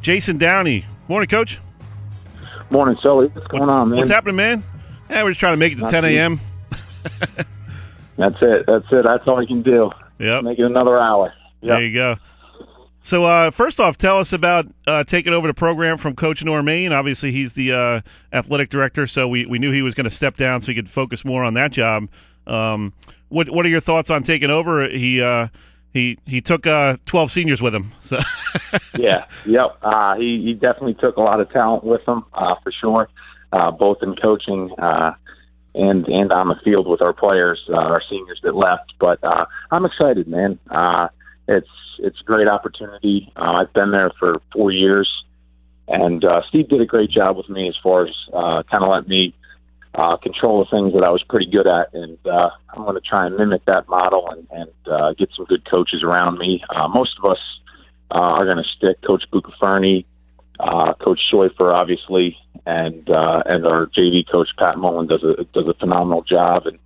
Jason Downey. Morning, Coach. Morning, Sully. What's going on, man? What's happening, man? We're just trying to make it to 10 a.m. That's it. That's all you can do. Yep. Make it another hour. Yep. There you go. So, first off, tell us about taking over the program from Coach Normain. Obviously, he's the athletic director, so we knew he was going to step down so he could focus more on that job. What are your thoughts on taking over? He took 12 seniors with him. So. Yeah, yep. He definitely took a lot of talent with him, for sure, both in coaching and on the field with our players, our seniors that left. But I'm excited, man. It's a great opportunity. I've been there for 4 years, and Steve did a great job with me as far as kind of let me control the things that I was pretty good at, and I'm going to try and mimic that model and get some good coaches around me. Most of us are going to stick. Coach Bucaferni, Coach Schleifer, obviously, and our JV coach Pat Mullen does a phenomenal job, and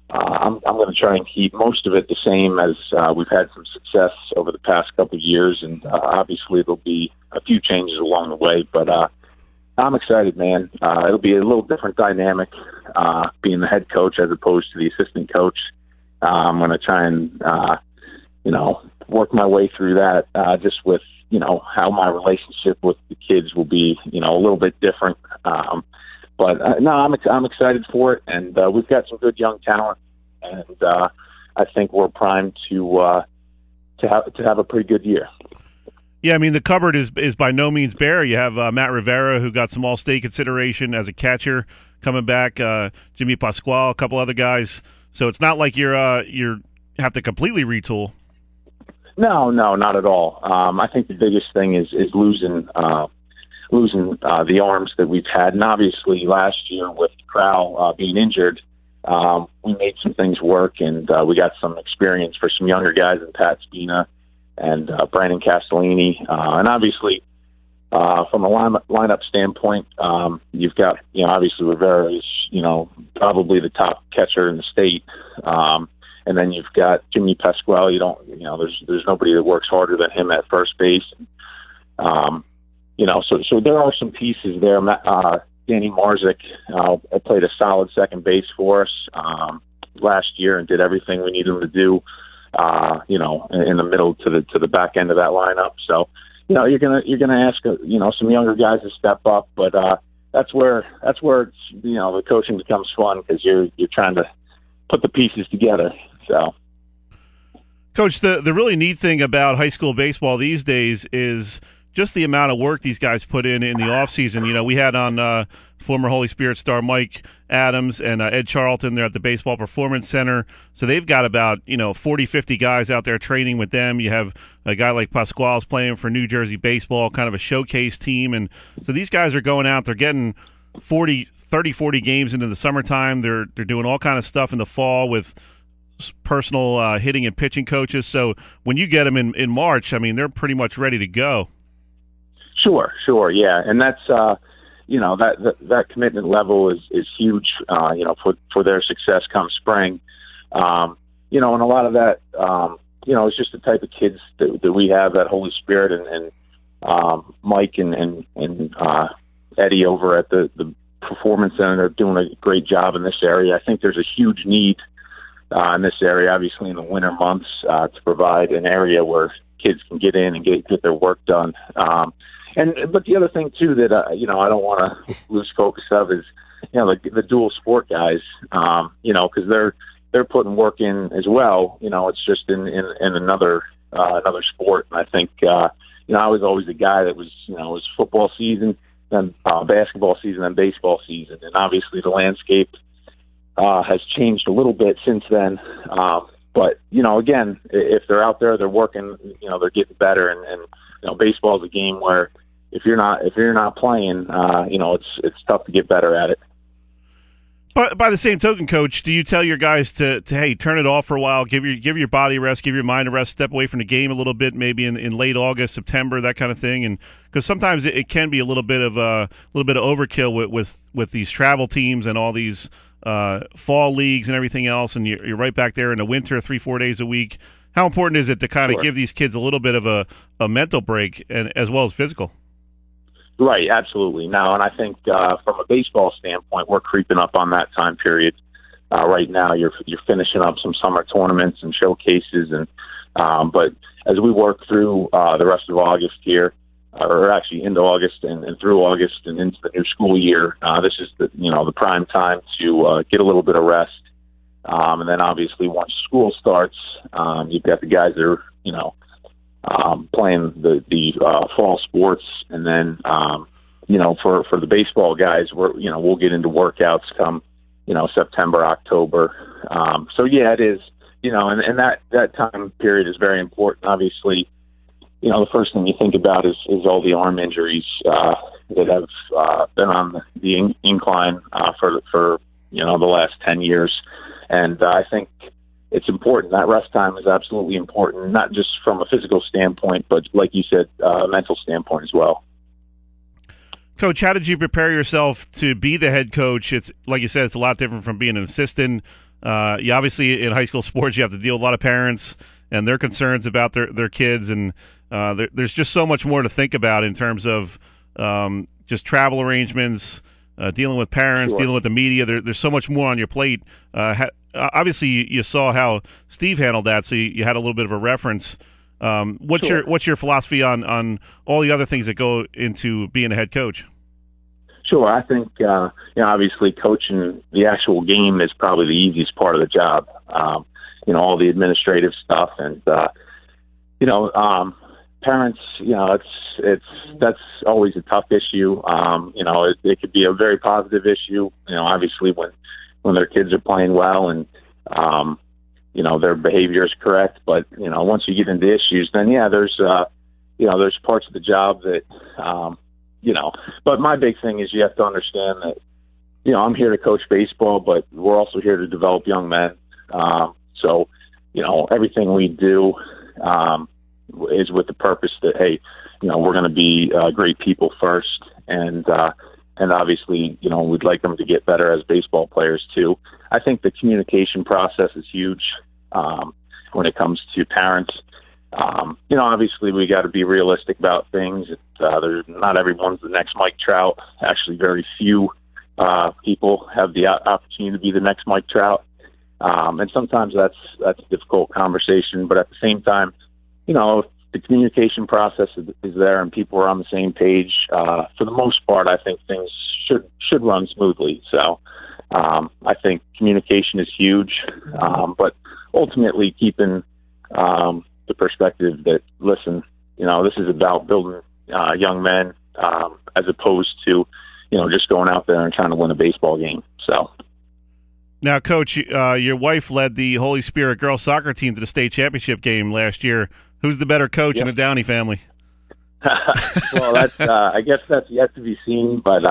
I'm going to try and keep most of it the same as we've had some success over the past couple of years, and obviously there'll be a few changes along the way, but I'm excited, man. It'll be a little different dynamic being the head coach as opposed to the assistant coach. I'm going to try and, work my way through that just with, how my relationship with the kids will be, a little bit different. But no, I'm excited for it, and we've got some good young talent, and I think we're primed to have a pretty good year. Yeah, I mean, the cupboard is by no means bare. You have Matt Rivera, who got some all-state consideration as a catcher, coming back. Jimmy Pasquale, a couple other guys. So it's not like you have to completely retool. No, not at all. I think the biggest thing is losing the arms that we've had, and obviously last year with Crowell being injured, we made some things work, and we got some experience for some younger guys in Pat Spina and Brandon Castellini, and obviously from a lineup standpoint, you've got obviously Rivera is probably the top catcher in the state, and then you've got Jimmy Pasquale. There's nobody that works harder than him at first base. So there are some pieces there. Danny Marzik played a solid second base for us last year and did everything we needed him to do. In the middle to the back end of that lineup. So, you're gonna ask some younger guys to step up, but that's where it's, the coaching becomes fun because you're trying to put the pieces together. So, Coach, the really neat thing about high school baseball these days is just the amount of work these guys put in the off season. We had on former Holy Spirit star Mike Adams and Ed Charlton there at the Baseball Performance Center. So they've got about 40, 50 guys out there training with them. You have a guy like Pasquale's playing for New Jersey Baseball, kind of a showcase team. And so these guys are going out, they're getting 40 games into the summertime. They're doing all kind of stuff in the fall with personal hitting and pitching coaches. So when you get them in March, I mean, they're pretty much ready to go. Sure, yeah, and that's that commitment level is huge. For their success come spring. And a lot of that, it's just the type of kids that we have at Holy Spirit, and Mike and Eddie over at the Performance Center are doing a great job in this area. I think there's a huge need in this area, obviously in the winter months, to provide an area where kids can get in and get their work done. But the other thing too that I don't want to lose focus of is the dual sport guys, because they're putting work in as well. It's just in another sport. And I think I was always a guy that was it was football season, then basketball season, then baseball season, and obviously the landscape has changed a little bit since then. But again, if they're out there, they're working. They're getting better, and baseball is a game where if you're not playing, it's tough to get better at it. But by the same token, Coach, do you tell your guys to hey, turn it off for a while, give your body a rest, give your mind a rest, step away from the game a little bit, maybe in late August, September, that kind of thing, and because sometimes it can be a little bit of overkill with these travel teams and all these fall leagues and everything else, and you're right back there in the winter, 3-4 days a week. How important is it to kind of give these kids a little bit of a mental break and as well as physical? Right, absolutely. No, and I think from a baseball standpoint, we're creeping up on that time period. Right now, you're finishing up some summer tournaments and showcases, and but as we work through the rest of August here, or actually into August and through August and into the new school year, this is the prime time to get a little bit of rest, and then obviously once school starts, you've got the guys that are playing the fall sports, and then for the baseball guys, we'll get into workouts come September, October. So yeah, it is, and that time period is very important. Obviously, the first thing you think about is all the arm injuries that have been on the incline for the last 10 years, and I think it's important. That rest time is absolutely important, not just from a physical standpoint, but like you said, a mental standpoint as well. Coach, how did you prepare yourself to be the head coach? It's like you said, it's a lot different from being an assistant. You obviously in high school sports, you have to deal with a lot of parents and their concerns about their kids, and there's just so much more to think about in terms of just travel arrangements, dealing with parents, Sure. dealing with the media. There's so much more on your plate. Obviously, you saw how Steve handled that, so you had a little bit of a reference. What's your philosophy on all the other things that go into being a head coach? Sure. I think, obviously coaching the actual game is probably the easiest part of the job. All the administrative stuff and, parents, that's always a tough issue. It could be a very positive issue, obviously when their kids are playing well and, their behavior is correct. But, once you get into issues, then there's parts of the job that, but my big thing is you have to understand that, I'm here to coach baseball, but we're also here to develop young men. So, everything we do, is with the purpose that, hey, we're going to be great people first. And obviously, we'd like them to get better as baseball players too. I think the communication process is huge when it comes to parents. Obviously we got to be realistic about things. There's not everyone's the next Mike Trout. Actually, very few people have the opportunity to be the next Mike Trout. And sometimes that's a difficult conversation, but at the same time, if the communication process is there and people are on the same page, for the most part, I think things should run smoothly. So I think communication is huge, but ultimately keeping the perspective that, listen, this is about building young men as opposed to, just going out there and trying to win a baseball game. So. Now, Coach, your wife led the Holy Spirit girls soccer team to the state championship game last year. Who's the better coach in the Downey family? Well, that's I guess that's yet to be seen, but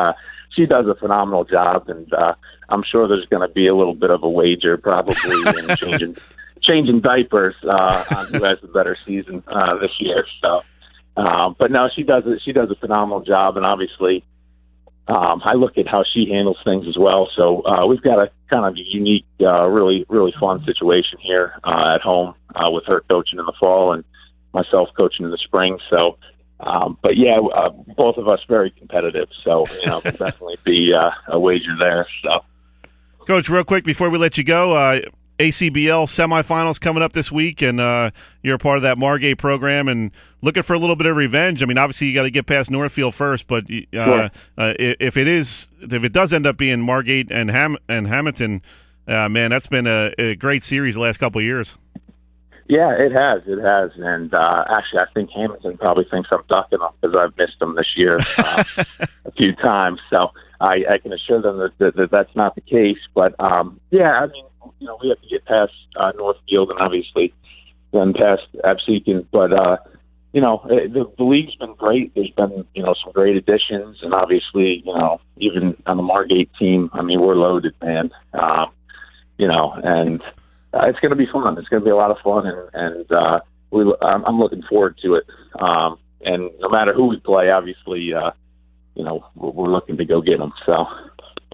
she does a phenomenal job, and I'm sure there's going to be a little bit of a wager probably in changing diapers on who has the better season this year. So, but no, she does a phenomenal job, and obviously I look at how she handles things as well. So we've got a kind of unique, really, really fun situation here at home with her coaching in the fall and myself coaching in the spring. So, but yeah, both of us very competitive. So, there'll definitely be a wager there. So, Coach, real quick before we let you go, ACBL semifinals coming up this week, and you're a part of that Margate program and looking for a little bit of revenge. I mean, obviously you got to get past Northfield first, but sure. if it does end up being Margate and Hamilton, man, that's been a great series the last couple of years. Yeah, it has, and actually, I think Hamilton probably thinks I'm ducking them because I've missed them this year a few times. So I can assure them that that's not the case. But yeah, I mean, we have to get past Northfield and obviously then past Absecon. But the league's been great. There's been some great additions, and obviously even on the Margate team, I mean, we're loaded, man. And it's going to be fun. It's going to be a lot of fun, and I'm looking forward to it. And no matter who we play, obviously, we're looking to go get them. So,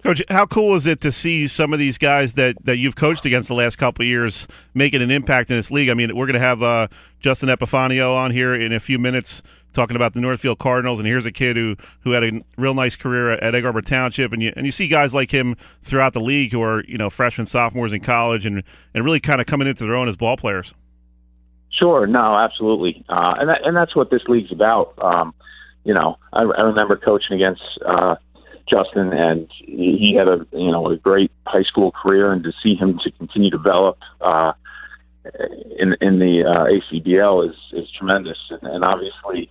Coach, how cool is it to see some of these guys that you've coached against the last couple of years making an impact in this league? I mean, we're going to have Justin Epifanio on here in a few minutes talking about the Northfield Cardinals, and here's a kid who had a real nice career at Egg Harbor Township, and you see guys like him throughout the league who are freshmen, sophomores in college, and really kind of coming into their own as ball players. Sure, no, absolutely, and that's what this league's about. I remember coaching against Justin, and he had a great high school career, and to see him to continue to develop in the ACBL is tremendous. And obviously,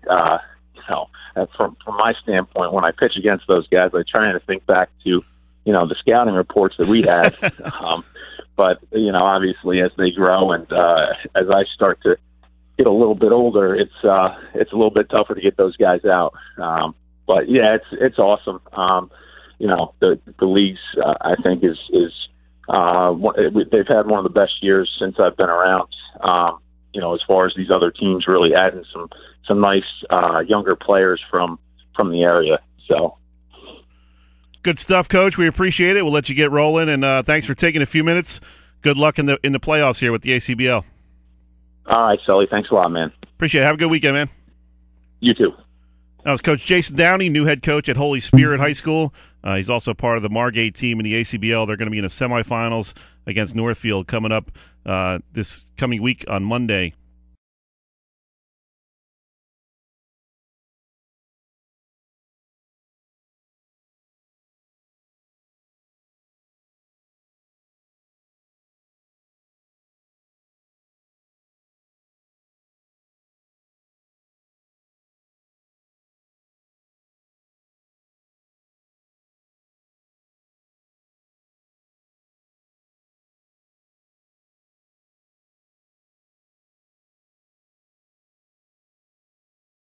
from my standpoint, when I pitch against those guys, I try to think back to the scouting reports that we had. But obviously, as they grow and as I start to get a little bit older, it's a little bit tougher to get those guys out. But yeah, it's awesome. The leagues I think is they've had one of the best years since I've been around. As far as these other teams really adding some nice younger players from the area. So good stuff, Coach. We appreciate it. We'll let you get rolling, and thanks for taking a few minutes. Good luck in the playoffs here with the ACBL. All right, Sully. Thanks a lot, man. Appreciate it. Have a good weekend, man. You too. That was Coach Jason Downey, new head coach at Holy Spirit High School. He's also part of the Margate team in the ACBL. They're going to be in the semifinals against Northfield coming up this coming week on Monday.